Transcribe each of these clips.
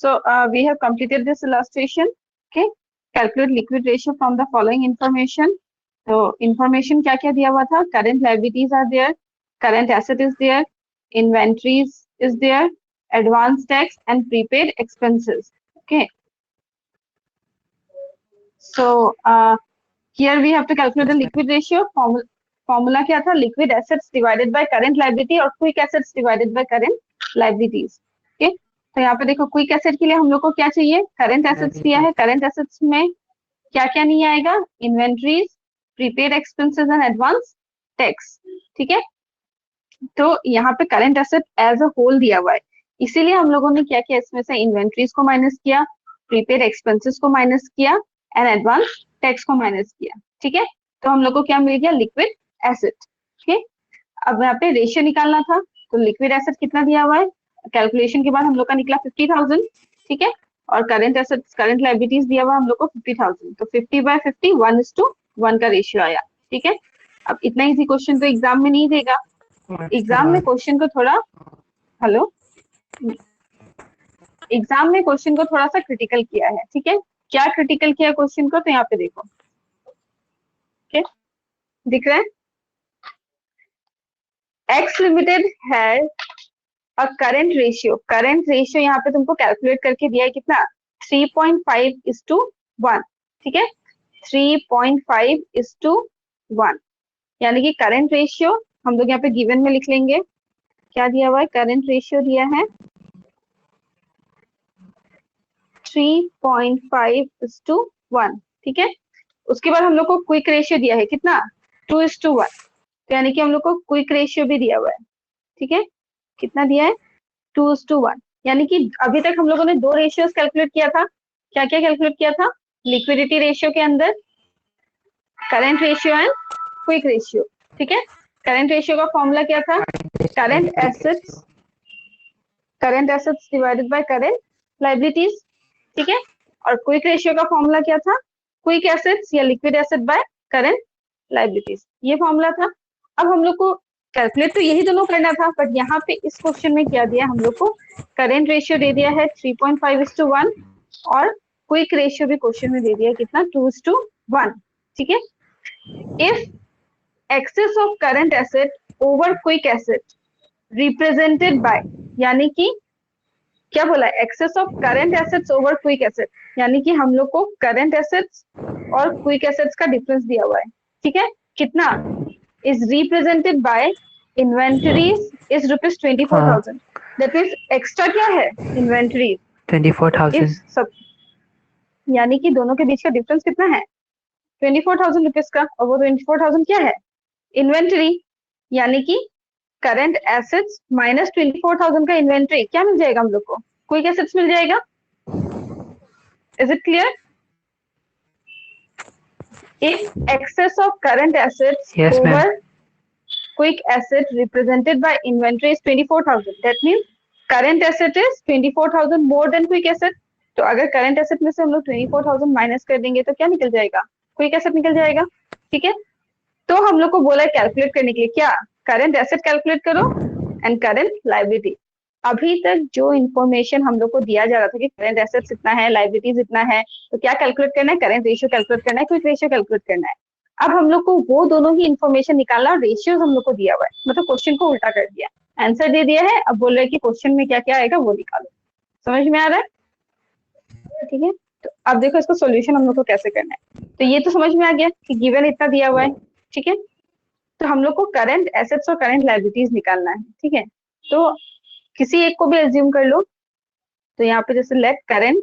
We have completed this illustration. Okay, calculate liquid ratio from the following information. तो information क्या क्या दिया हुआ था? Current liabilities are there, current asset is there, inventories is there, advance tax and prepaid expenses. Okay. So here we have to calculate the liquid ratio. Formula क्या था? Liquid assets divided by current liability और quick assets divided by current liabilities. Okay. तो यहाँ पे देखो quick asset के लिए हम लोग को क्या चाहिए? करंट एसेट्स दिया है. करंट एसेट्स में क्या क्या नहीं आएगा? Inventories, prepaid expenses and advance tax. ठीक है. तो यहाँ पे current asset as a whole दिया हुआ है, इसीलिए हम लोगों ने क्या किया, इसमें से इन्वेंट्रीज को माइनस किया, प्रीपेड एक्सपेंसेस को माइनस किया एंड एडवांस टैक्स को माइनस किया. ठीक है. तो हम लोग को क्या मिल गया? Liquid asset. ठीक है. अब यहाँ पे रेशियो निकालना था, तो लिक्विड एसेट कितना दिया हुआ है? कैलकुलेशन के बाद हम लोग का निकला 50,000. ठीक है. और करंट एसेट्स, करंट लायबिलिटीज दिया हुआ हम लोग को 50,000. तो 50/50 1:1 का रेशियो आया. ठीक है. अब इतना इजी क्वेश्चन तो एग्जाम में नहीं देगा. एग्जाम में क्वेश्चन को थोड़ा एग्जाम में क्वेश्चन को थोड़ा सा क्रिटिकल किया है. ठीक है. क्या क्रिटिकल किया क्वेश्चन को? तो यहाँ पे देखो. ठीक है. दिख रहा है? एक्स लिमिटेड है और करंट रेशियो यहाँ पे तुमको कैलकुलेट करके दिया है कितना? 3.5:1. ठीक है. 3.5:1 यानी कि करंट रेशियो हम लोग यहाँ पे गिवन में लिख लेंगे. क्या दिया हुआ है? करंट रेशियो दिया है 3.5:1. ठीक है. उसके बाद हम लोग को क्विक रेशियो दिया है कितना? 2:1. तो यानी कि हम लोग को क्विक रेशियो भी दिया हुआ है. ठीक है. कितना दिया है? 2:1. यानी कि अभी तक हम लोगों ने दो रेशियोज कैलकुलेट किया था. क्या क्या कैलकुलेट किया था? लिक्विडिटी रेशियो के अंदर current ratio and quick ratio. ठीक है. करंट रेशियो का फॉर्मूला क्या था? Current assets divided by current liabilities. ठीक है. और क्विक रेशियो का फॉर्मूला क्या था? क्विक एसेट्स या liquid asset bye current liabilities. ये फॉर्मूला था. अब हम लोग को कैलकुलेट तो यही दोनों करना था, बट यहाँ पे इस क्वेश्चन में क्या दिया हम लोग को? करंट रेशियो दे दिया है 3.5:1 और क्विक रेशियो भी क्वेश्चन में दे दिया है कितना? 2:1. ठीक है. If excess of current asset over quick asset represented by, यानी कि क्या बोला? Excess of current assets over quick asset, यानी कि हम लोग को करंट एसेट्स और क्विक एसेट्स का डिफरेंस दिया हुआ है. ठीक है. कितना? is represented by inventories is rupees 24,000. That means extra क्या है? Inventories 24,000. यानी कि दोनों के बीच का डिफरेंस कितना है? 24,000 रुपीज का. और वो 24,000 क्या है? इन्वेंटरी. यानी कि करंट एसेट्स माइनस 24,000 का इन्वेंटरी क्या मिल जाएगा हम लोग को? क्विक एसेट्स मिल जाएगा. Is it clear? If excess of current assets over quick asset represented by inventory is 24,000, that means current asset is 24,000 more than quick asset. तो अगर current asset में से हम लोग 24,000 माइनस कर देंगे तो क्या निकल जाएगा? क्विक एसेट निकल जाएगा. ठीक है. तो हम लोग को बोला है कैलकुलेट करने के लिए क्या? करंट एसेट कैलकुलेट करो एंड करंट लायबिलिटी. अभी तक जो इन्फॉर्मेशन हम लोग को दिया जा रहा था कि करंट एसेट्स इतना है, लायबिलिटीज इतना है, तो क्या कैलकुलेट करना है? करंट रेशियो कैलकुलेट करना है, क्विक रेशियो कैलकुलेट करना है. अब हम लोग को वो दोनों ही इन्फॉर्मेशन निकालना, रेशियोज हम लोग को दिया हुआ है, मतलब क्वेश्चन को उल्टा कर दिया, आंसर दे दिया है. अब बोल रहे हैं कि क्वेश्चन में क्या क्या आएगा वो निकालो. समझ में आ रहा है? ठीक है. तो अब देखो इसको सोल्यूशन हम लोग को कैसे करना है. तो ये तो समझ में आ गया कि गिवन इतना दिया हुआ है. ठीक है. तो हम लोग को करंट एसेट्स और करंट लायबिलिटीज निकालना है. ठीक है. तो किसी एक को भी एज्यूम कर लो. तो यहाँ पे जैसे लेट करंट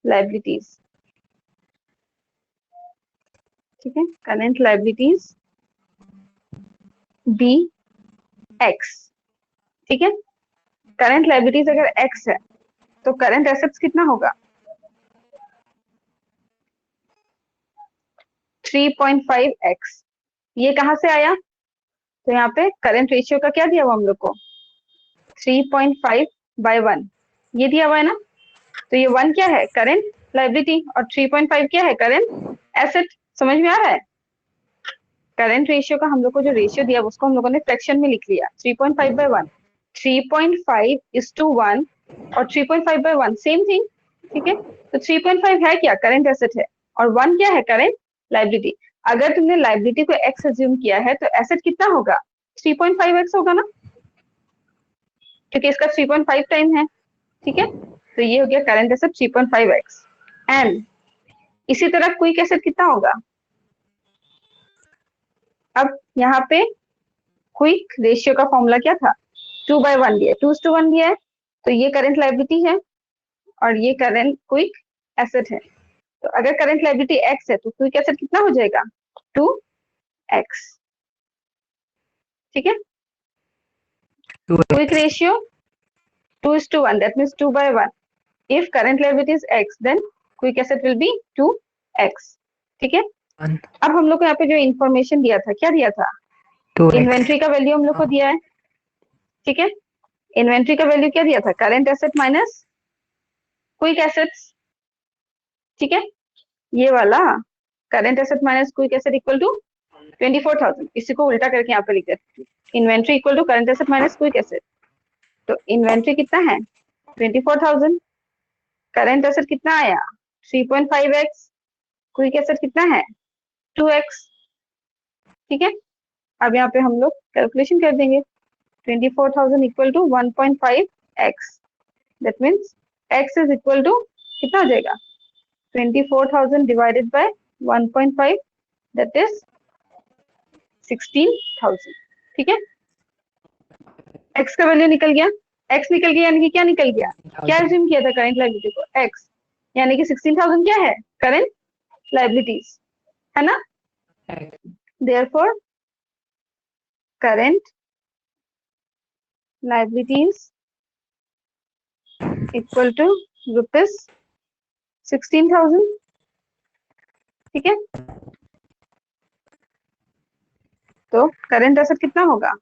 लायबिलिटीज. ठीक है. Current liabilities B x. ठीक है. करंट लायबिलिटीज अगर एक्स है तो करंट एसेट्स कितना होगा? 3.5x. ये कहां से आया? तो यहाँ पे करंट रेशियो का क्या दिया हुआ हम लोग को? 3.5/1 ये दिया हुआ है ना. तो ये 1 क्या है? करंट लायबिलिटी और 3.5 क्या है? Current asset. समझ में आ रहा है? करंट रेशियो का हम लोग को जो रेशियो दिया उसको हम लोगों ने फ्रैक्शन में लिख लिया 3.5/1. 3.5:1 और 3.5/1 सेम थिंग, ठीक है। तो 3.5 है क्या, करंट एसेट है, और 1 क्या है, करंट लाइबिलिटी। अगर तुमने लाइबिलिटी को एक्स अज्यूम किया है तो एसेट कितना होगा, 3.5x होगा ना, क्योंकि इसका 3.5 टाइम है, ठीक है। तो ये हो गया करंट एसेट 3.5x। एंड इसी तरह क्विक एसेट कितना होगा, अब यहाँ पे क्विक रेशियो का फॉर्मूला क्या था, 2/1 दिया है, 2:1 दिया है, तो ये करंट लाइबिलिटी है और ये करंट क्विक एसेट है। तो अगर करंट लाइबिलिटी एक्स है तो क्विक एसेट कितना हो जाएगा, 2x, ठीक है। Quick ratio 2:1, that means 2/1. If current liability is x, then quick asset will be 2x, ठीक है। अब हम लोग को यहाँ पे जो इंफॉर्मेशन दिया था, क्या दिया था, इन्वेंट्री का वैल्यू हम लोग को दिया है, ठीक है। इन्वेंट्री का वैल्यू क्या दिया था, current asset minus quick assets, ठीक है। ये वाला current asset minus quick asset equal to 24,000। इसी को उल्टा करके यहाँ पे लिख देते हैं, inventory equal to current asset minus quick asset. तो इन्वेंट्री कितना है 24,000, करंट एसेट कितना आया 3.5x, क्विक एसेट कितना है 2x, ठीक है। अब यहाँ पे हम लोग कैलकुलेशन कर देंगे, 24,000 equal to 1.5x, that means x is equal to कितना हो जाएगा, 24,000 डिवाइडेड बाय 1.5, दैट इज 16,000, ठीक है। x का वैल्यू निकल गया, x निकल गया यानी कि क्या निकल गया, क्या एज्यूम किया था करंट लायबिलिटी को, x, यानी कि 16,000 क्या है, करंट लायबिलिटीज, है ना। Therefore current liabilities equal to ₹16,000, ठीक है। तो करंट एसेट कितना होगा,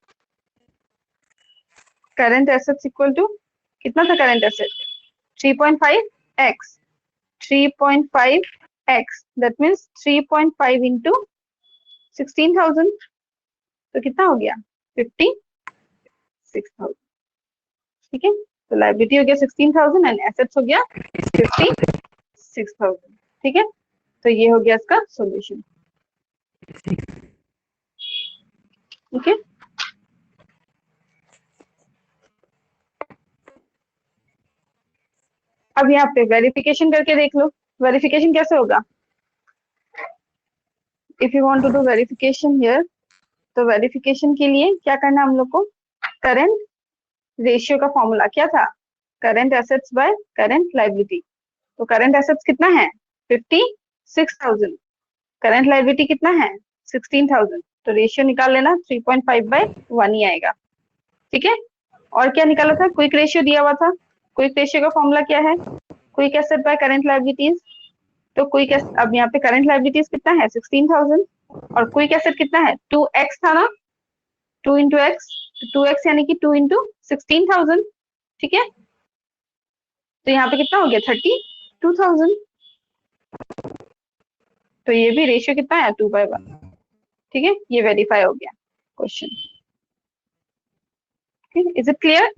करंट एसेट्स इक्वल टू कितना था, current asset 3.5x, 3.5x, that means 3.5 into 16,000, तो कितना हो गया 56,000, ठीक है। तो लायबिलिटी हो गया 16,000 एंड एसेट्स हो गया 56,000, ठीक है। तो ये हो गया इसका सॉल्यूशन, ठीक है। अब यहाँ पे वेरिफिकेशन करके देख लो, वेरिफिकेशन कैसे होगा, if you want to do verification here, तो वेरिफिकेशन के लिए क्या करना हम लोग को, करंट रेशियो का फॉर्मूला क्या था, current assets by current liability. तो करंट एसेट्स कितना है 56,000, करंट लायबिलिटी कितना है 16,000, तो रेशियो निकाल लेना 3.5/1 ही आएगा, ठीक है। और क्या निकाला था, क्विक रेशियो दिया हुआ था, क्विक रेशियो का फॉर्मूला क्या है, quick asset bye current liabilities. तो क्विक अब यहाँ पे करंट लायबिलिटीज कितना है 16,000 और क्विक एसेट कितना है 2x था ना, 2 इंटू एक्स, 2x यानी कि 2 इंटू 16,000, ठीक है। तो यहाँ पे कितना हो गया 32,000, तो ये भी रेशियो कितना है 2/1, ठीक है। ये वेरीफाई हो गया क्वेश्चन, इज इट क्लियर।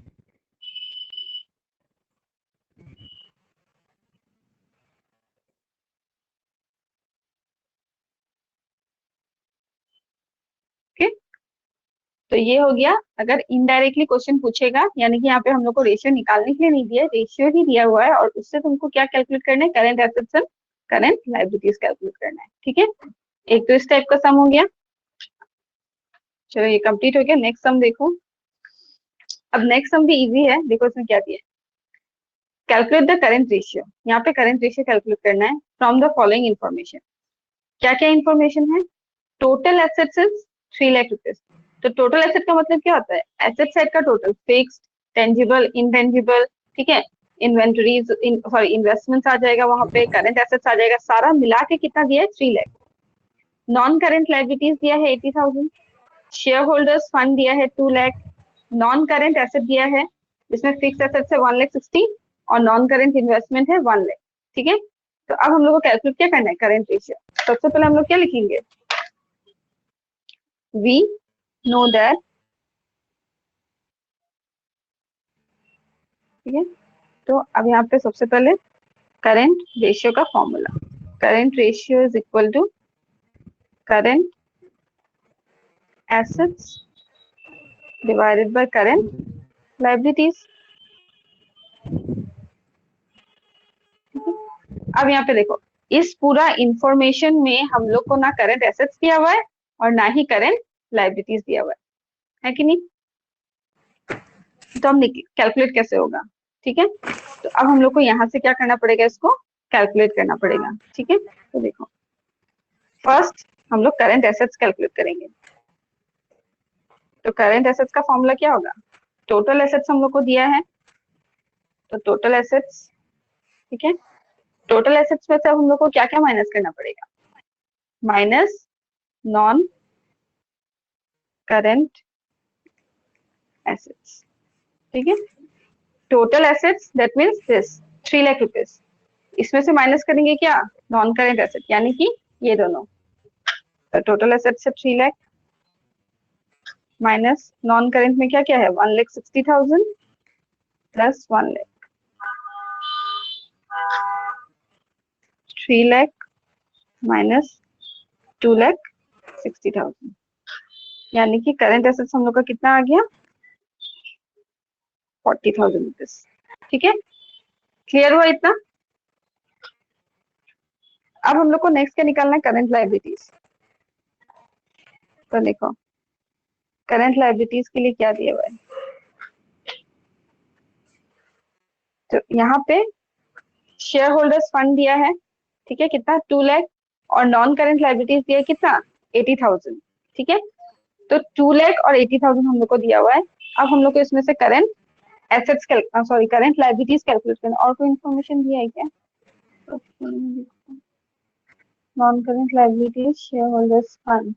तो ये हो गया, अगर इनडायरेक्टली क्वेश्चन पूछेगा, यानी कि यहाँ पे हम लोग को रेशियो निकालने के लिए नहीं दिया, रेशियो ही दिया हुआ है और उससे तुमको क्या कैलकुलेट करना है, current assets and current liabilities calculate करना है, ठीक है। एक तो इस टाइप का सम हो गया, चलो ये कंप्लीट हो गया। नेक्स्ट सम देखो, अब नेक्स्ट सम भी इजी है, देखो इसमें क्या दिया है, कैलकुलेट द करंट रेशियो। यहाँ पे करंट रेशियो कैलकुलेट करना है फ्रॉम द फॉलोइंग इन्फॉर्मेशन। क्या क्या इन्फॉर्मेशन है, total assets is 3 lakh rupees. तो टोटल एसेट का मतलब क्या होता है, एसेट साइड का टोटल, फिक्स्ड, टेंजिबल, इनटेंजिबल, ठीक है। इन्वेंटरीज, सॉरी इन्वेस्टमेंट्स आ जाएगा वहां पे, करंट एसेट्स आ जाएगा, सारा मिला के कितना दिया है 3 लाख। नॉन करंट लायबिलिटीज दिया है 80,000, शेयर होल्डर्स फंड दिया है 2 लाख, नॉन करंट एसेट दिया है जिसमें फिक्स एसेट्स है 1,60,000 और नॉन करंट इन्वेस्टमेंट है 1 लाख, ठीक है। तो अब हम लोग को कैलकुलेट क्या करना है, करंट रेशियो। सबसे पहले हम लोग क्या लिखेंगे, we know that, ठीक है, तो अब यहाँ पे सबसे पहले करंट रेशियो का formula, current ratio is equal to current assets divided by current liabilities. अब यहाँ पे देखो, इस पूरा इंफॉर्मेशन में हम लोग को ना करंट एसेट्स दिया हुआ है और ना ही करंट लायबिलिटीज दिया हुआ है कि नहीं? तो हम कैलकुलेट कैसे होगा? ठीक है, तो अब हम लोग को यहाँ से क्या करना पड़ेगा, इसको कैलकुलेट करना पड़ेगा। ठीक है, तो देखो फर्स्ट हम लोग करंट एसेट्स कैलकुलेट करेंगे। तो करंट एसेट्स का फॉर्मूला क्या होगा? टोटल एसेट्स हम लोग को दिया है, तो टोटल एसेट्स, ठीक है, टोटल एसेट्स में से हम लोग को क्या क्या माइनस करना पड़ेगा? Minus non current assets. ठीक है, total assets that means this 3 lakh rupees, इसमें से माइनस करेंगे क्या? नॉन करंट एसेट, यानी कि ये दोनों। तो टोटल एसेट से 3 लाख माइनस नॉन करंट में क्या क्या है? 1,60,000 प्लस 1 लाख, 3 लाख माइनस 2,60,000, यानी कि करंट एसेट्स हम लोग का कितना आ गया? 40,000 रुपीज। ठीक है, क्लियर हुआ इतना? अब हम लोग को नेक्स्ट क्या निकालना है? Current liabilities. तो देखो करंट लायबिलिटीज के लिए क्या दिया हुआ है, तो यहाँ पे शेयर होल्डर्स फंड दिया है, ठीक है, कितना? 2 लाख, और नॉन करंट लायबिलिटीज दिया है कितना? 80,000। ठीक है, तो 2 लाख और 80,000 हम लोग को दिया हुआ है। अब हम लोग को इसमें से current assets sorry current liabilities calculate करना। और कोई इन्फॉर्मेशन दिया है क्या? Non current liabilities share holders fund,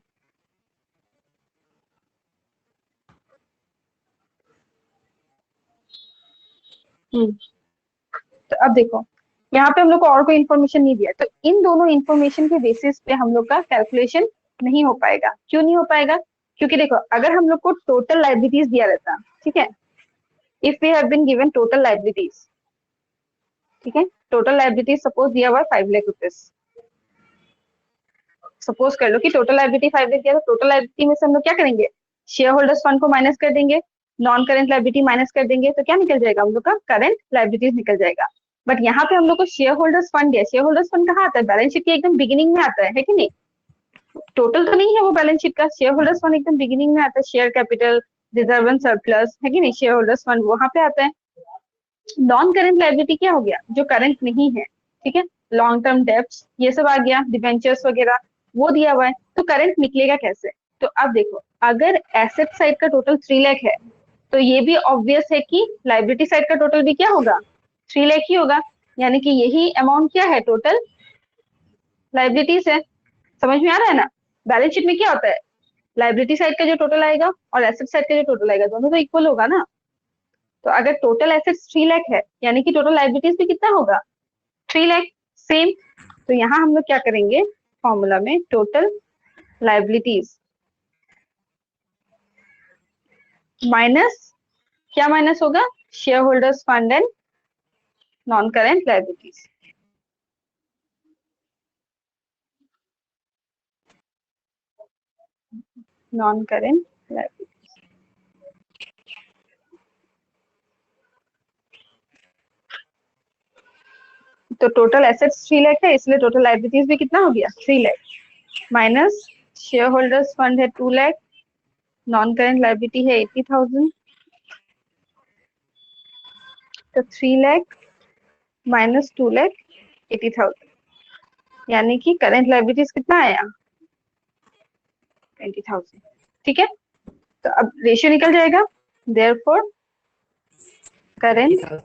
तो अब देखो यहाँ पे हम लोग को और कोई इन्फॉर्मेशन नहीं दिया, तो इन दोनों इन्फॉर्मेशन के बेसिस पे हम लोग का कैलकुलेशन नहीं हो पाएगा। क्यों नहीं हो पाएगा? क्योंकि देखो अगर हम लोग को टोटल लायबिलिटीज दिया रहता, ठीक है, if we have been given total liabilities, ठीक है, टोटल लायबिलिटीज सपोज दिया हुआ 5 लाख रुपीज, सपोज कर लो कि टोटल लायबिलिटी 5 लाख दिया, तो टोटल लायबिलिटी में से हम लोग क्या करेंगे? शेयर होल्डर्स फंड को माइनस कर देंगे, नॉन करंट लायबिलिटी माइनस कर देंगे, तो क्या निकल जाएगा? हम लोग का करंट लायबिलिटीज निकल जाएगा। बट यहाँ पे हम लोग को शेयर होल्डर्स फंड दिया, शेयर होल्डर्स फंड कहाँ आता है? बैलेंस शीट के एकदम बिगिनिंग में आता है कि नहीं? टोटल तो नहीं है वो बैलेंस शीट का, शेयर होल्डर्स फंड एकदम बिगिनिंग में आता है, share capital, reserve and surplus, है कि नहीं? शेयर होल्डर्स फंड वहां पे आता है। नॉन करंट लायबिलिटी क्या हो गया? जो करंट नहीं है, ठीक है, लॉन्ग टर्म डेब्ट्स ये सब आ गया, डिबेंचर्स वगैरह वो दिया हुआ है, तो करंट निकलेगा कैसे? तो अब देखो अगर एसेट साइड का टोटल 3 लाख है, तो ये भी ऑब्वियस है कि लायबिलिटी साइड का टोटल भी क्या होगा? 3 लाख ही होगा, यानी कि यही अमाउंट क्या है? टोटल लायबिलिटीज है। समझ में आ रहा है ना? बैलेंस शीट में क्या होता है? लायबिलिटी साइड का जो टोटल आएगा और एसेट साइड का जो टोटल आएगा दोनों तो इक्वल होगा ना। तो अगर टोटल एसेट्स 3 लाख है, यानी कि टोटल लायबिलिटीज भी कितना होगा? 3 लाख सेम। तो यहाँ हम लोग क्या करेंगे फॉर्मूला में? टोटल लायबिलिटीज माइनस क्या माइनस होगा? Share holders fund and non current liabilities. Non current liabilities, तो टोटल एसेट्स 3 लाख है, इसलिए टोटल लायबिलिटीज भी कितना हो गया? 3 lakh minus share holders fund है 2 लाख, नॉन करेंट लायबिलिटी है 80,000, तो 3 लाख माइनस 2 लाख 80,000, यानी कि करंट लायबिलिटीज कितना आया? 20,000। ठीक है, तो अब रेशियो निकल जाएगा, therefore current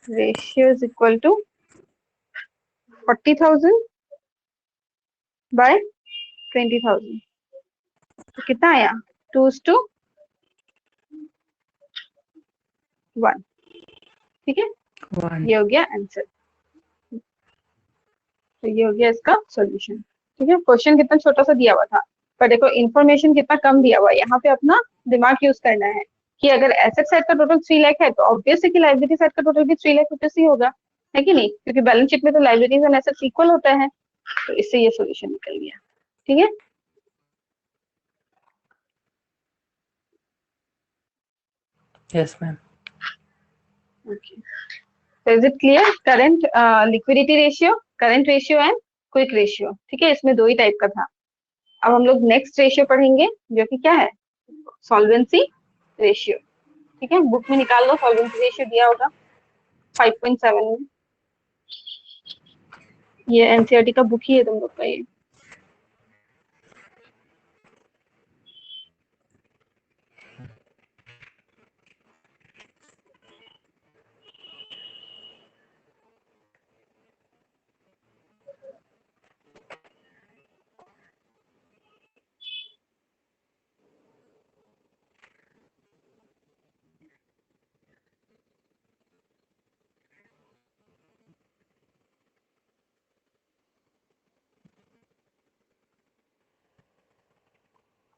ratio is equal to 40,000 by 20,000, तो कितना आया? 2:1। ठीक है, ये हो गया आंसर, तो ये हो गया इसका सॉल्यूशन। ठीक है, क्वेश्चन कितना छोटा सा दिया हुआ था, पर देखो इन्फॉर्मेशन कितना कम दिया हुआ है, यहाँ पे अपना दिमाग यूज करना है। कि अगर एसेट साइड का टोटल 3 लाख है तो ऑब्वियस है कि लाइबिलिटी साइड का टोटल भी 3 लाख रुपीज ही होगा, है कि नहीं, क्योंकि बैलेंस शीट में तो लाइबिलिटीज एंड एसेट्स इक्वल होता है। तो इससे ये सोल्यूशन निकल गया। ठीक है, Yes, ma'am. Okay, so is it clear? Current liquidity ratio, current ratio and quick ratio. ठीक है, इसमें दो ही टाइप का था। अब हम लोग नेक्स्ट रेशियो पढ़ेंगे जो कि क्या है, सॉल्वेंसी रेशियो। ठीक है, बुक में निकाल लो, सॉल्वेंसी रेशियो दिया होगा 5.7 में, ये एनसीईआरटी का बुक ही है तुम लोग का ये।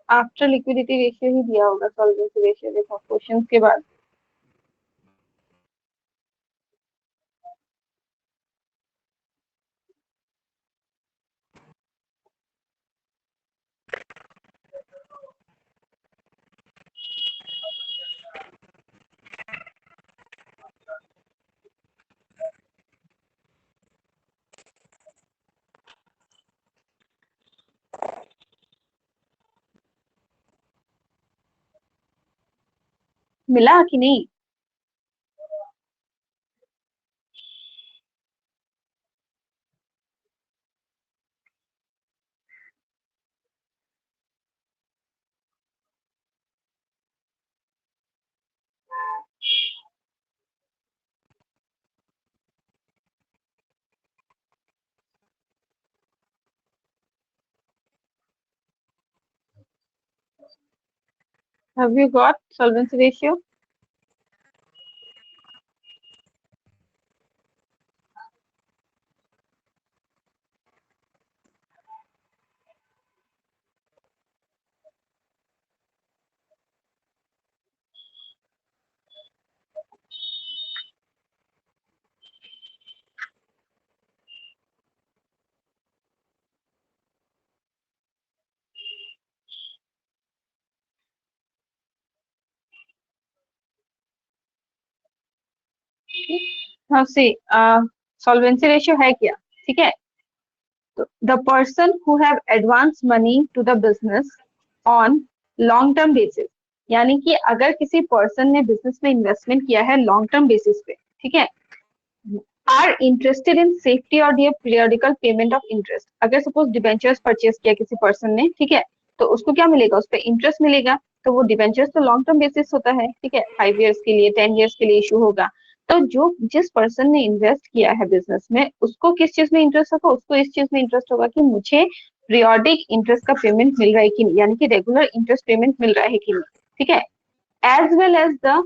आफ्टर लिक्विडिटी रेशियो ही दिया होगा सॉल्वेंसी रेशियो, देखो क्वेश्चंस के बाद। मिला कि नहीं? Have you got solvency ratio? हाँ, सी सॉल्वेंसी रेशियो है क्या? ठीक है, तो the person who have advance money to the business on long term basis, यानी कि अगर किसी पर्सन ने बिजनेस में इन्वेस्टमेंट किया है लॉन्ग टर्म बेसिस पे, ठीक है, आर इंटरेस्टेड इन सेफ्टी और दियर पीरियोडिकल पेमेंट ऑफ इंटरेस्ट। अगर सपोज डिबेंचर्स परचेज किया किसी पर्सन ने, ठीक है, तो उसको क्या मिलेगा, उस पर इंटरेस्ट मिलेगा। तो वो डिबेंचर्स तो लॉन्ग टर्म बेसिस होता है, ठीक है, 5 ईयर्स के लिए, 10 ईयर्स के लिए इशू होगा। तो जो जिस पर्सन ने इन्वेस्ट किया है बिजनेस में, उसको किस चीज में इंटरेस्ट होगा, उसको इस चीज में इंटरेस्ट होगा कि मुझे पीरियोडिक इंटरेस्ट का पेमेंट मिल रहा है कि नहीं, यानी कि रेगुलर इंटरेस्ट पेमेंट मिल रहा है कि नहीं। ठीक है, as well as the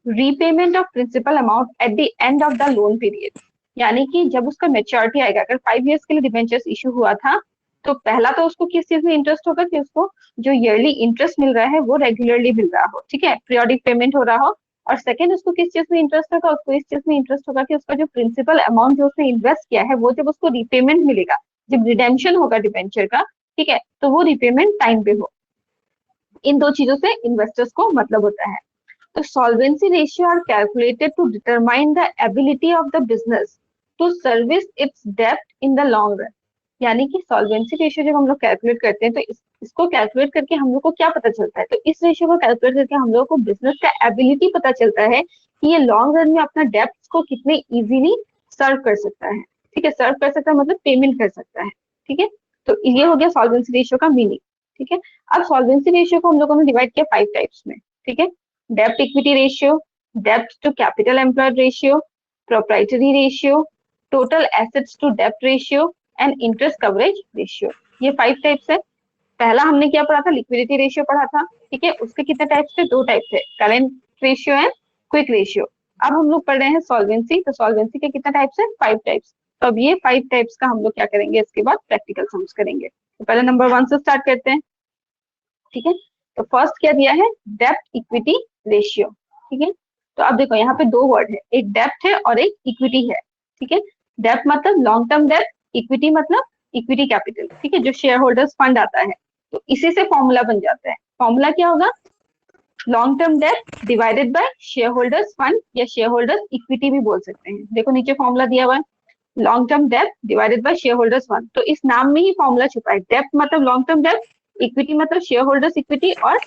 repayment of principal amount at the end of the loan period, यानी कि जब उसका मेच्योरिटी आएगा, अगर 5 ईयर्स के लिए डिबेंचर्स इशू हुआ था, तो पहला तो उसको किस चीज में इंटरेस्ट होगा कि उसको जो ईयरली इंटरेस्ट मिल रहा है वो रेगुलरली मिल रहा हो, ठीक है, पीरियोडिक पेमेंट हो रहा हो। और सेकंड, उसको किस चीज में इंटरेस्ट होगा, उसको इस चीज में इंटरेस्ट होगा कि उसका जो प्रिंसिपल अमाउंट जो उसने इन्वेस्ट किया है वो जब उसको रिपेमेंट मिलेगा, जब रिडेम्पशन होगा डिबेंचर का, ठीक है, तो वो रिपेमेंट टाइम पे हो। इन दो चीजों से इन्वेस्टर्स को मतलब होता है। The solvency ratio are calculated to determine the ability of the business to service its debt in the long run. यानी कि सॉल्वेंसी रेशियो जब हम लोग कैलकुलेट करते हैं तो इसको कैलकुलेट करके हम लोग को क्या पता चलता है, तो इस रेशियो को कैलकुलेट करके हम लोग को बिजनेस का एबिलिटी पता चलता है कि ये लॉन्ग रन में अपना डेब्ट को कितने इजीली सर्व कर सकता है। ठीक है, सर्व कर सकता है मतलब पेमेंट कर सकता है। ठीक है, तो ये हो गया सॉल्वेंसी रेशियो का मीनिंग। ठीक है, अब सॉल्वेंसी रेशियो को हम लोगों ने डिवाइड किया 5 टाइप्स में। ठीक है, डेब्ट इक्विटी रेशियो, डेब्ट to capital employed ratio, proprietary ratio, total assets to डेब्ट ratio and interest coverage ratio. ये 5 टाइप्स है। पहला हमने क्या पढ़ा था, लिक्विडिटी रेशियो पढ़ा था। ठीक है, उसके कितने टाइप्स थे, 2 टाइप थे, current ratio and quick ratio. अब हम लोग पढ़ रहे हैं सॉल्वेंसी, तो सॉल्वेंसी के कितने टाइप्स है, 5 टाइप्स। तो अब ये 5 टाइप्स का हम लोग क्या करेंगे, इसके बाद प्रैक्टिकल सम्स करेंगे। तो पहले नंबर 1 से स्टार्ट करते हैं। ठीक है, तो फर्स्ट क्या दिया है, डेब्ट इक्विटी रेशियो, ठीक है। तो अब देखो यहाँ पे दो वर्ड है, एक डेप्थ है और एक इक्विटी है, ठीक है। डेप्थ मतलब लॉन्ग टर्म डेप्थ, इक्विटी मतलब इक्विटी कैपिटल, ठीक है, जो शेयर होल्डर्स फंड आता है। तो इसी से फॉर्मूला बन जाता है। फॉर्मूला क्या होगा? Long term depth divided by share holders fund या शेयर होल्डर्स इक्विटी भी बोल सकते हैं। देखो नीचे फॉर्मूला दिया हुआ है, long term depth divided by share holders fund. तो इस नाम में ही फॉर्मूला छुपा है। डेप्थ मतलब लॉन्ग टर्म डेप्थ, इक्विटी मतलब शेयर होल्डर्स इक्विटी और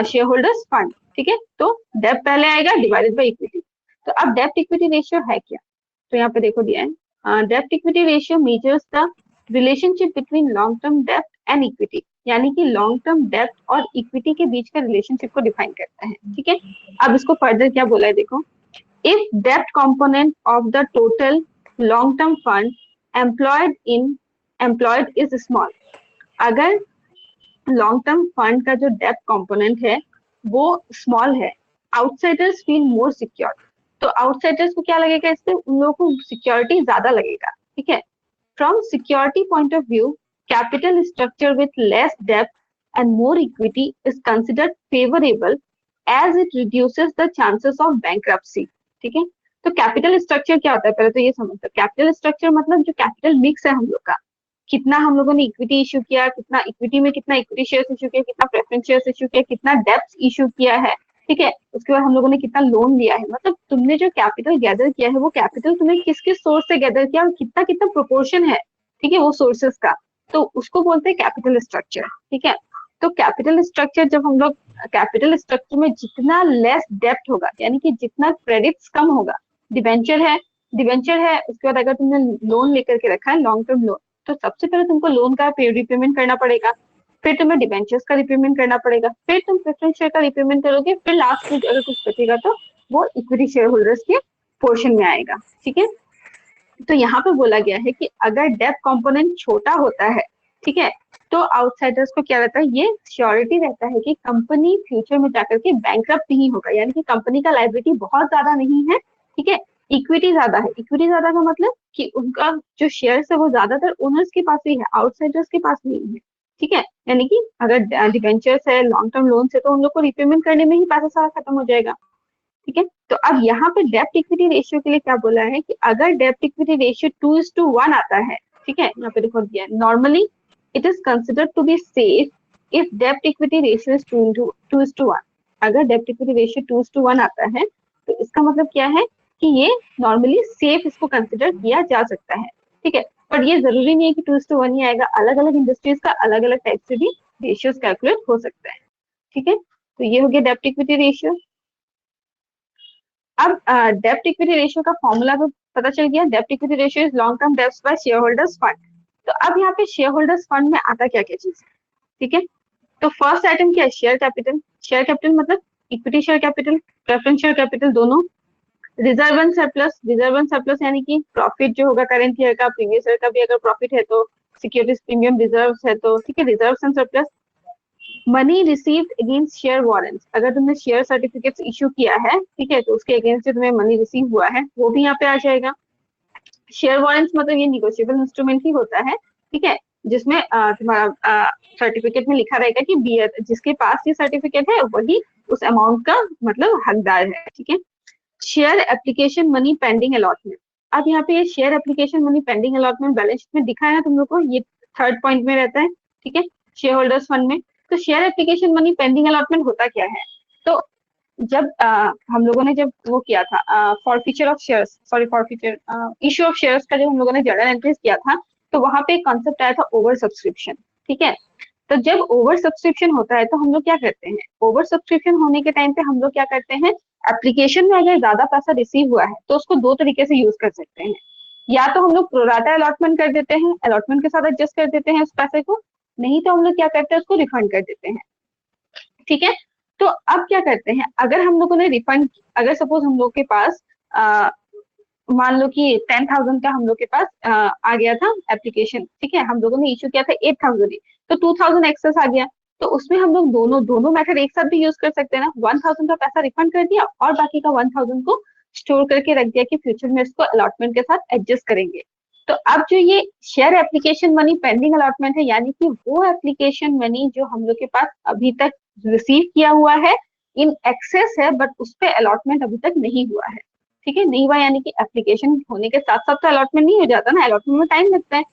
शेयर होल्डर्स फंड, ठीक है। तो डेप्थ पहले आएगा डिवाइडेड बाय इक्विटी। तो अब डेप्थ इक्विटी रेशियो है क्या? तो यहाँ पे देखो दिया है, depth equity ratio measures the relationship between long term depth and equity, यानी कि लॉन्ग टर्म डेप्थ और इक्विटी के बीच का रिलेशनशिप को डिफाइन करता है, ठीक है। अब इसको फर्दर क्या बोला है देखो, if debt component of the total long term fund employed is small, अगर लॉन्ग टर्म फंड का जो डेप्थ कंपोनेंट है वो स्मॉल है, आउटसाइडर्स फील मोर सिक्योर। तो आउटसाइडर्स को क्या लगेगा इससे? उन लोगों को सिक्योरिटी ज्यादा लगेगा, ठीक है। From security point of view, capital structure with less depth and more equity is considered favourable as it reduces the chances of bankruptcy, ठीक है। तो कैपिटल स्ट्रक्चर क्या होता है पहले तो ये समझते हैं। कैपिटल स्ट्रक्चर मतलब जो कैपिटल मिक्स है हम लोग का, कितना हम लोगों ने इक्विटी इशू किया, कितना इक्विटी में कितना इक्विटी शेयर्स इशू किया, कितना प्रेफरेंस शेयर्स इशू किया, कितना डेप्थ इशू किया है, ठीक है। उसके बाद हम लोगों ने कितना लोन लिया है, मतलब तुमने जो कैपिटल गैदर किया है वो कैपिटल तुमने किस किस सोर्स से गैदर किया और कितना कितना प्रोपोर्शन है, ठीक है, वो सोर्सेस का। तो उसको बोलते हैं कैपिटल स्ट्रक्चर, ठीक है। तो कैपिटल स्ट्रक्चर जब हम लोग, कैपिटल स्ट्रक्चर में जितना लेस डेप्थ होगा, यानी कि जितना क्रेडिट्स कम होगा, डिवेंचर है उसके बाद अगर तुमने लोन लेकर के रखा है लॉन्ग टर्म लोन, तो सबसे पहले तुमको लोन का रिपेमेंट करना पड़ेगा, फिर तुम्हें डिबेंचर्स का रिपेमेंट करना पड़ेगा, फिर तुम प्रेफरेंस शेयर का रिपेमेंट करोगे, फिर लास्ट में अगर कुछ बचेगा तो वो इक्विटी शेयर होल्डर्स के पोर्शन में आएगा, ठीक है। तो यहाँ पे बोला गया है कि अगर डेप्थ कंपोनेंट छोटा होता है, ठीक है, तो आउटसाइडर्स को क्या रहता है, ये श्योरिटी रहता है कि कंपनी फ्यूचर में जाकर के बैंकरप्ट नहीं होगा, यानी कि कंपनी का लाइबिलिटी बहुत ज्यादा नहीं है, ठीक है। इक्विटी ज्यादा है, इक्विटी ज्यादा का मतलब कि उनका जो शेयर है वो ज्यादातर ओनर्स के पास ही है, आउटसाइडर्स के पास नहीं है, ठीक है। यानी कि अगर डिवेंचर्स है, लॉन्ग टर्म लोन है, तो उन लोग को रिपेमेंट करने में ही पैसा सारा खत्म हो जाएगा, ठीक है। तो अब यहाँ पे डेप्ट इक्विटी रेशियो के लिए क्या बोला है कि अगर डेप्ट इक्विटी रेशियो 2:1 आता है, ठीक है, यहाँ पे देखो दिया है, normally it is considered to be safe if डेप्ट इक्विटी रेशियो इज 2:1। अगर डेप्ट इक्विटी रेशियो 2:1 आता है तो इसका मतलब क्या है कि ये नॉर्मली सेफ इसको कंसिडर किया जा सकता है, ठीक है। पर ये जरूरी नहीं है कि 2:1 ही आएगा, अलग अलग इंडस्ट्रीज का अलग अलग टाइप से भी रेशियोज कैलकुलेट हो सकता है, ठीक है। तो ये हो गया डेप्ट इक्विटी रेशियो। अब डेप्ट इक्विटी रेशियो का फॉर्मूला तो पता चल गया, डेप्ट equity ratio is long term dept bye share holders fund. तो अब यहाँ पे शेयर होल्डर्स फंड में आता क्या क्या चीज, ठीक है। तो फर्स्ट आइटम क्या है, शेयर कैपिटल। शेयर कैपिटल मतलब equity share capital, preference share capital दोनों। Reserve and surplus, reserve and surplus यानी कि प्रॉफिट जो होगा करंट ईयर का, प्रीवियस ईयर का भी अगर प्रॉफिट है तो, सिक्योरिटीज प्रीमियम रिजर्व है तो, ठीक है, reserve and surplus. Money received against share warrants, अगर तुमने शेयर सर्टिफिकेट्स इशू किया है, ठीक है, तो उसके अगेंस्ट तुम्हें मनी रिसीव हुआ है, वो भी यहाँ पे आ जाएगा। शेयर वारंट्स मतलब ये निगोशिएबल इंस्ट्रूमेंट ही होता है, ठीक है, जिसमें तुम्हारा सर्टिफिकेट में लिखा रहेगा कि जिसके पास ये सर्टिफिकेट है वही उस अमाउंट का मतलब हकदार है, ठीक है। Share application money pending allotment, अब यहाँ पे ये share application money pending allotment balance sheet में दिखा है ना तुम लोग को, ये थर्ड पॉइंट में रहता है, ठीक है, शेयर होल्डर्स फंड में। तो share application money pending allotment होता क्या है, तो जब हम लोगों ने जब वो किया था forfeiture of shares, sorry forfeiture issue of shares का जब हम लोगों ने जर्नल एंट्रीज किया था, तो वहां पे एक कॉन्सेप्ट आया था ओवर सब्सक्रिप्शन, ठीक है। तो जब ओवर सब्सक्रिप्शन होता है तो हम लोग क्या करते हैं, ओवर सब्सक्रिप्शन होने के टाइम पे हम लोग क्या करते हैं, एप्लीकेशन में अगर ज्यादा पैसा रिसीव हुआ है तो उसको दो तरीके से यूज कर सकते हैं। या तो हम लोग प्रोराटा अलॉटमेंट कर देते हैं, अलॉटमेंट के साथ एडजस्ट कर देते हैं उस पैसे को, नहीं तो हम लोग क्या करते हैं उसको रिफंड कर देते हैं, ठीक है। तो अब क्या करते हैं, अगर हम लोगों ने रिफंड, अगर सपोज हम लोग के पास मान लो कि 10,000 का हम लोग के पास आ गया था एप्लीकेशन, ठीक है, हम लोगों ने इशू किया था 8,000 ही, तो 2,000 एक्सेस आ गया, तो उसमें हम लोग दोनों दोनों मेथड एक साथ भी यूज कर सकते हैं ना, 1,000 का पैसा रिफंड कर दिया और बाकी का 1,000 को स्टोर करके रख दिया कि फ्यूचर में इसको अलॉटमेंट के साथ एडजस्ट करेंगे। तो अब जो ये share application money pending allotment है, यानी कि वो एप्लीकेशन मनी जो हम लोग के पास अभी तक रिसीव किया हुआ है इन एक्सेस है बट उस पर अलॉटमेंट अभी तक नहीं हुआ है, ठीक है, नहीं हुआ यानी कि एप्लीकेशन होने के साथ साथ तो अलॉटमेंट नहीं हो जाता ना, अलॉटमेंट में टाइम लगता है।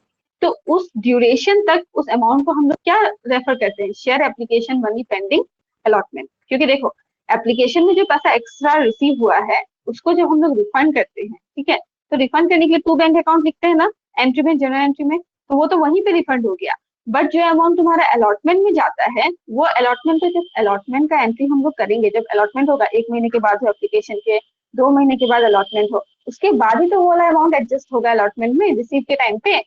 तो उस ड्यूरेशन तक उस अमाउंट को हम लोग क्या रेफर करते हैं, share application money pending allotment. क्योंकि देखो एप्लीकेशन में जो पैसा एक्स्ट्रा रिसीव हुआ है उसको जब हम लोग रिफंड करते हैं, ठीक है, तो रिफंड करने के लिए टू बैंक अकाउंट लिखते हैं ना एंट्री में, जनरल एंट्री में, तो वो तो वहीं पे रिफंड हो गया। बट जो अमाउंट तुम्हारा अलॉटमेंट में जाता है वो अलॉटमेंट, तो जब अलॉटमेंट का एंट्री हम लोग करेंगे, जब अलॉटमेंट होगा 1 महीने के बाद हो एप्लीकेशन के, 2 महीने के बाद अलॉटमेंट हो, उसके बाद ही तो वो वाला अमाउंट एडजस्ट होगा अलॉटमेंट में रिसीव के टाइम पे।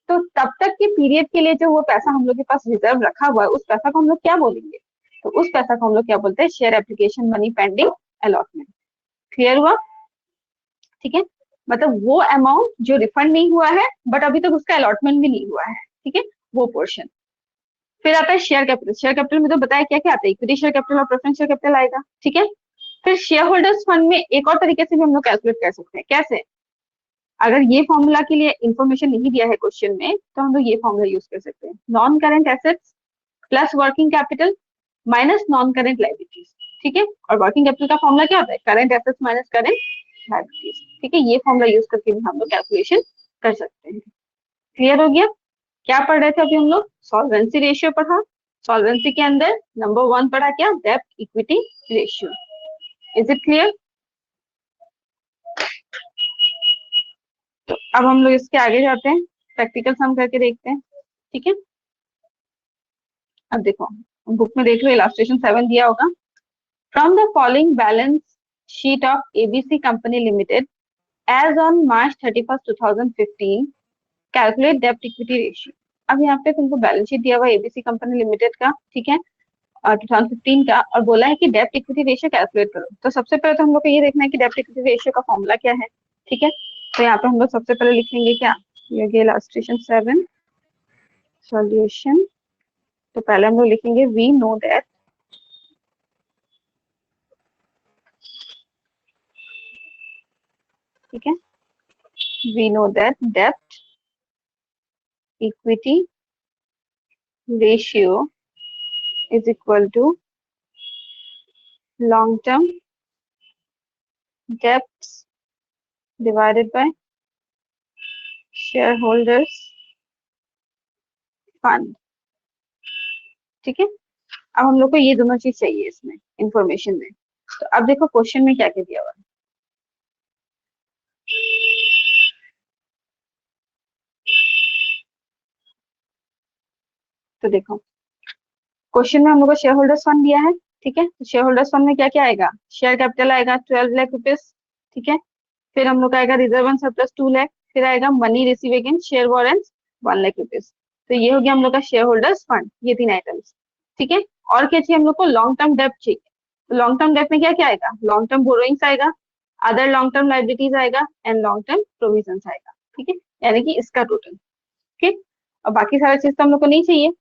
तो तब तक के पीरियड के लिए जो वो पैसा हम लोग के पास रिजर्व रखा हुआ है उस पैसा को हम लोग क्या बोलेंगे, तो उस पैसा को हम लोग क्या बोलते हैं, share application money pending allotment. Clear हुआ, ठीक है, मतलब वो अमाउंट जो रिफंड नहीं हुआ है बट अभी तक उसका अलॉटमेंट भी नहीं हुआ है, ठीक है, वो पोर्शन। फिर आता है शेयर कैपिटल। शेयर कैपिटल में तो बताया क्या क्या आता है, इक्विटी शेयर कैपिटल और प्रेफरेंस शेयर कैपिटल आएगा, ठीक है। फिर शेयर होल्डर्स फंड में एक और तरीके से भी हम लोग कैलकुलेट कर सकते हैं, कैसे, अगर ये फॉर्मूला के लिए इंफॉर्मेशन नहीं दिया है क्वेश्चन में तो हम लोग ये फॉर्मूला यूज कर सकते हैं, non current assets plus working capital minus non current liabilities, ठीक है। और वर्किंग कैपिटल का फॉर्मूला क्या होता है, current assets minus current liabilities, ठीक है। ये फॉर्मूला यूज करके भी हम लोग कैलकुलेशन कर सकते हैं। क्लियर हो गया, क्या पढ़ रहे थे अभी हम लोग, सॉल्वेंसी रेशियो पढ़ा, सॉल्वेंसी के अंदर नंबर 1 पढ़ा क्या, डेब्ट equity ratio. Is it clear. तो अब हम लोग इसके आगे जाते हैं, प्रैक्टिकल सम करके देखते हैं, ठीक है। अब देखो बुक में देख लो, इलास्ट्रेशन 7 दिया होगा। From the following balance sheet of ABC company limited as on March 31, 2015 calculate डेब्ट इक्विटी रेशियो। अब यहाँ पे तुमको बैलेंस शीट दिया हुआ है एबीसी कंपनी लिमिटेड का, ठीक है, 2015 का, और बोला है कि डेब्ट इक्विटी रेशियो कैलकुलेट करो। तो सबसे पहले तो हम लोग को ये देखना है कि डेब्ट इक्विटी रेशियो का फॉर्मूला क्या है, ठीक है। तो यहाँ पे हम लोग सबसे पहले लिखेंगे क्या, ये इलास्ट्रेशन 7 सॉल्यूशन। तो पहले हम लोग लिखेंगे वी नो दैट, ठीक है, वी नो दैट डेब्ट equity ratio is equal to long term debts divided by share holders fund, ठीक है। अब हम लोग को ये दोनों चीज चाहिए इसमें इंफॉर्मेशन में। तो अब देखो क्वेश्चन में क्या क्या दिया हुआ है। तो देखो क्वेश्चन में हम लोग को शेयर होल्डर्स फंड दिया है, ठीक है। तो शेयर होल्डर्स फंड में क्या क्या आएगा, शेयर कैपिटल आएगा 12 लाख रुपीज, ठीक है। फिर हम लोग का आएगा रिजर्व एंड सरप्लस 2 लाख, फिर आएगा money receive against share warrants 1 lakh rupees. तो ये हो गया हम लोग का शेयर होल्डर्स फंड, ये 3 आइटम्स, ठीक है। और क्या चाहिए हम लोग को, लॉन्ग टर्म डेब्ट चाहिए। तो लॉन्ग टर्म डेब्ट में क्या क्या आएगा, लॉन्ग टर्म बोरोइंग्स आएगा, अदर लॉन्ग टर्म लाइबिलिटीज आएगा एंड लॉन्ग टर्म प्रोविजंस आएगा, ठीक है, यानी कि इसका टोटल, ठीक। और बाकी सारा चीज तो हम लोग को नहीं चाहिए।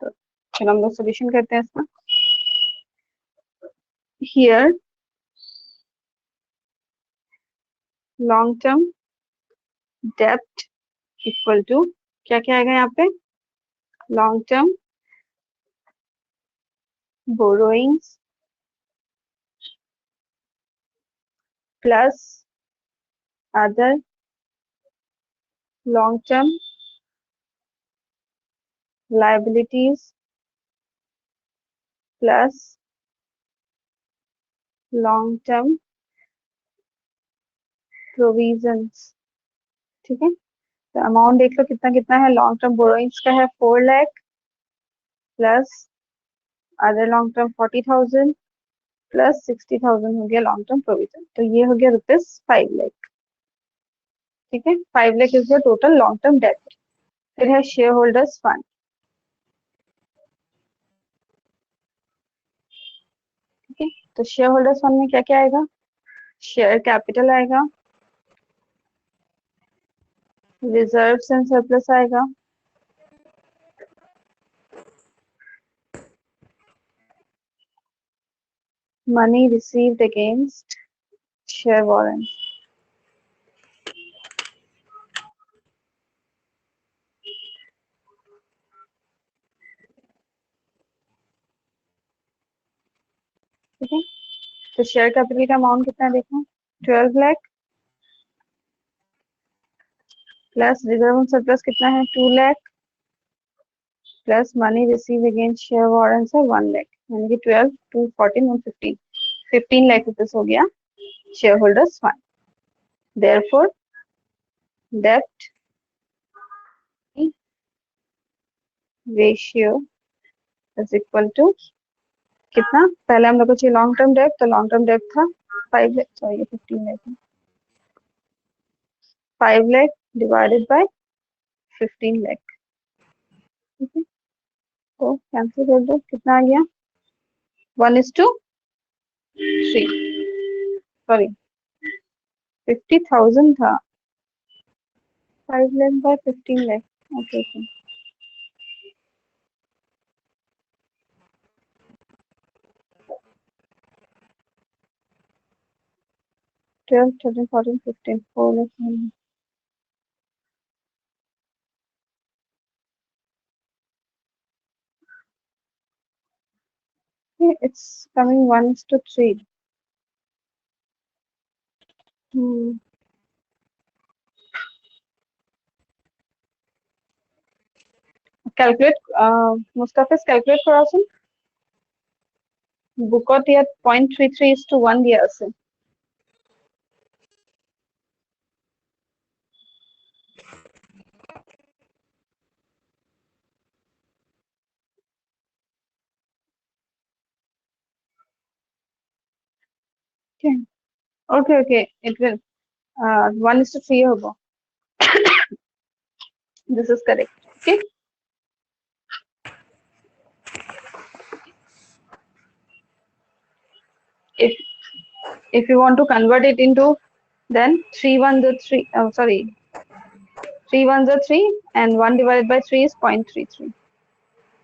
तो चलो हम लोग सोल्यूशन करते हैं इसका। हियर लॉन्ग टर्म डेब्ट इक्वल टू क्या क्या आएगा यहाँ पे, long term borrowings plus other long term liabilities plus long term provisions, ठीक है। तो अमाउंट देख लो कितना कितना है, लॉन्ग टर्म बोरोइंग्स का है 4 lakh plus other long term 40,000 plus 60,000 हो गया लॉन्ग टर्म प्रोविजन। तो ये हो गया ₹5 लाख, ठीक है। 5 lakh is the total long term debt. फिर है शेयर होल्डर्स फंड, ठीक है। तो शेयर होल्डर्स फंड में क्या क्या आएगा, शेयर कैपिटल आएगा, रिजर्व्स एंड सरप्लस आएगा, money received against share warrant, ठीक है। तो शेयर कैपिटल का अमाउंट कितना है देखो, 12 लाख प्लस रिजर्व सरप्लस कितना है, 2 lakh plus money receive against share warrants है 1 लाख, यानी कि 12 2 14 और 15 15 लाख रुपीस हो गया शेयर होल्डर्स फंड। देयरफॉर डेब्ट रेशियो इज इक्वल टू कितना, पहले हम लोग को चाहिए लॉन्ग टर्म डेब्ट, तो लॉन्ग टर्म डेब्ट था 5 lakh, sorry 15 lakh, 5 lakh divided by 15 lakh, ठीक है, तो कैंसिल कर दो, कितना आ गया 1:3, सॉरी 50,000 था, 5 lakh by 15 lakh, okay okay, twelve 13 14 15 4 lakh, it's coming 1:3. Calculate, Mustafiz calculate করাছেন, বুকত ইয়াত 0.33:1 দিয়া আছে। Okay, okay, it will 1:3 হ'ব। This is correct. Okay. If you want to convert it into, then 3 1s are 3, sorry, 3 1s are 3 and 1 divided by 3 is 0.33.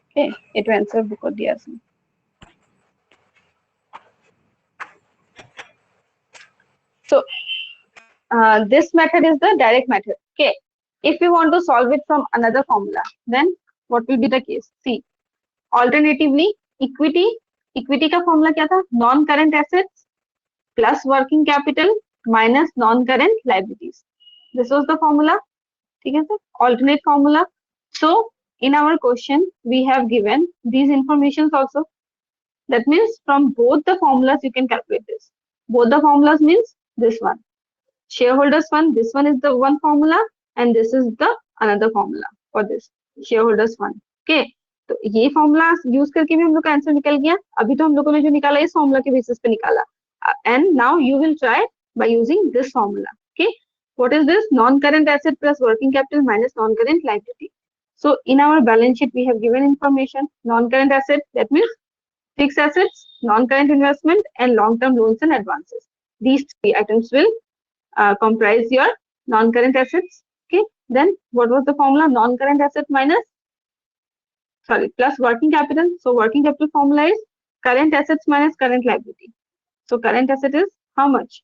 Okay, it will answer বুকত দিয়া আছে। So this method is the direct method. Okay, if you want to solve it from another formula, then what will be the case? See, alternatively, equity का formula क्या था, non current assets plus working capital minus non current liabilities. This was the formula. ठीक है sir, alternate formula. So in our question we have given these informations also. That means from both the formulas you can calculate this. Both the formulas means this one, shareholders fund, this one is the one formula and this is the another formula for this shareholders fund. Okay, तो ये formula use करके भी हम लोग का answer निकल गया। अभी तो हम लोगों ने जो निकाला इस फॉर्मूला के बेसिस पे निकाला, and now you will try by using this formula. Okay, what is this, non current asset plus working capital minus non current liability. So in our balance sheet we have given information, non current asset, that means fixed assets, non current investment and long term loans and advances. These three items will comprise your non-current assets. Okay, then what was the formula, non-current asset minus, sorry, plus working capital. So working capital formula is current assets minus current liability. So current asset is how much,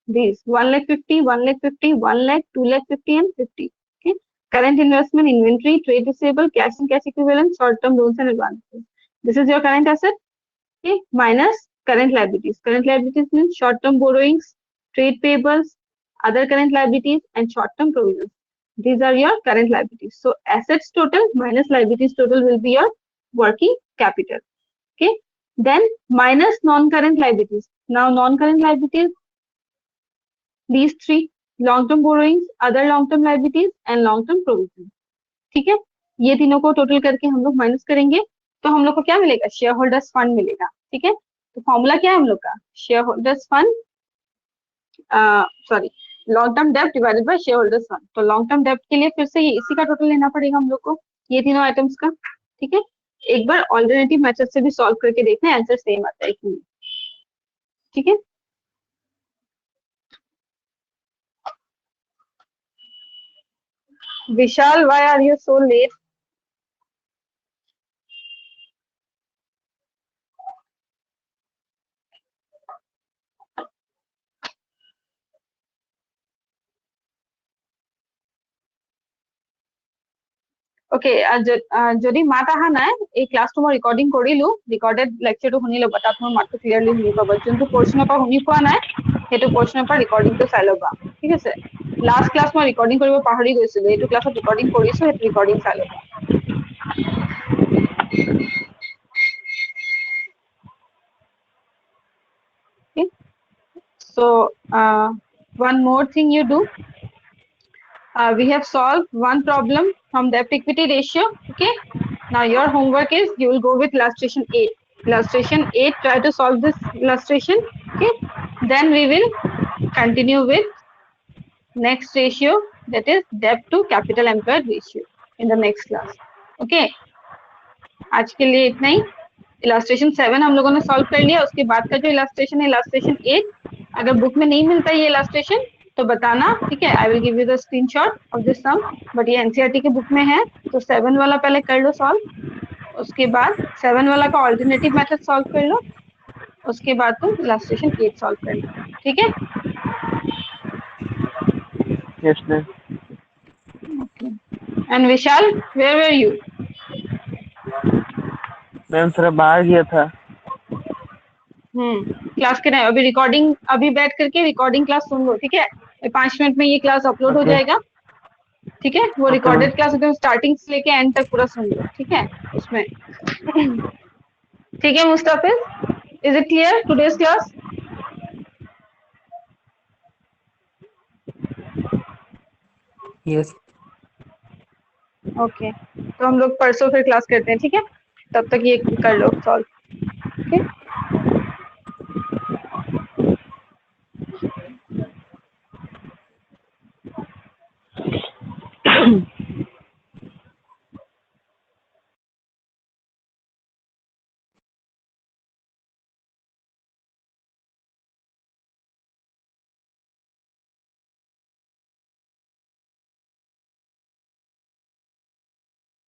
these 1,50,000, 1,50,000, 1 lakh, 2,50,000 and 50. Okay, current investment, inventory, trade receivable, cash and cash equivalent, short-term loans and advances. This is your current asset. Okay, minus current liabilities. Current liabilities means short-term borrowings, trade payables, other current liabilities and short-term provisions. These are your current liabilities. So assets total minus liabilities total will be your working capital. Okay, then minus non-current liabilities. Now non-current liabilities, these three, long-term borrowings, other long-term liabilities and long-term provisions. ठीक है, ये तीनों को total करके हम लोग minus करेंगे तो हम लोग को क्या मिलेगा, शेयर होल्डर्स फंड मिलेगा। ठीक है, तो फॉर्मूला क्या है हम लोग का, share holders fund, sorry, long term डेब्ट divided by share holders fund. तो लॉन्ग टर्म डेब्ट के लिए फिर से ये इसी का टोटल लेना पड़ेगा हम लोग को, ये तीनों आइटम्स का। ठीक है, एक बार ऑल्टरनेटिव मेथड से भी सॉल्व करके देखना है आंसर सेम आता है कि नहीं। ठीक है, Vishal, why are you so late? Okay যদি মাত অহা নাই এই ক্লাছটো মই ৰেকৰ্ডিং কৰিলো ৰেকৰ্ডেড লেকচাৰটো শুনি ল'বা তাত মই মাতটো ক্লিয়াৰলি শুনি পাবা যোনটো পৰ্চনৰ পৰা শুনি পোৱা নাই সেইটো পৰ্চনৰ পৰা ৰেকৰ্ডিংটো চাই ল'বা ঠিক আছে লাষ্ট ক্লাছ মই ৰেকৰ্ডিং কৰিব পাহৰি গৈছিলো এইটো ক্লাছত ৰেকৰ্ডিং কৰিছো সেইটো ৰেকৰ্ডিং চাই ল'বা okay? So one more thing you do we have solved one problem from debt equity ratio okay now your homework is you will go with illustration 8 illustration 8 try to solve this illustration okay then we will continue with next ratio that is debt to capital employed ratio in the next class okay आज के लिए इतना ही illustration 7 हम लोगों ने solve कर लिया उसके बाद का जो इलास्ट्रेशन है इलास्ट्रेशन 8 अगर बुक में नहीं मिलता ये इलास्ट्रेशन तो बताना ठीक है I will give you the screenshot of this sum but ये एनसीईआरटी के बुक में है तो 7 वाला पहले कर लो सॉल्व उसके बाद 7 वाला का ऑल्टरनेटिव मेथड सॉल्व कर लो उसके बाद तुम इलास्ट्रेशन 8 सॉल्व कर लो ठीक है Yes, ma'am. And Vishal where were you ma'am थोड़ा बाहर गया था. क्लास के टाइम अभी रिकॉर्डिंग अभी बैठ करके रिकॉर्डिंग क्लास सुन लो ठीक है 5 मिनट में ये क्लास अपलोड हो Okay. जाएगा ठीक है वो Okay, रिकॉर्डेड ma'am. क्लास एकदम स्टार्टिंग से लेके एंड तक पूरा सुन लो ठीक है उसमें ठीक है Mustafiz is it clear today's class Yes. Okay तो हम लोग परसों फिर क्लास करते हैं ठीक है तब तक ये कर लो सॉल्व ओके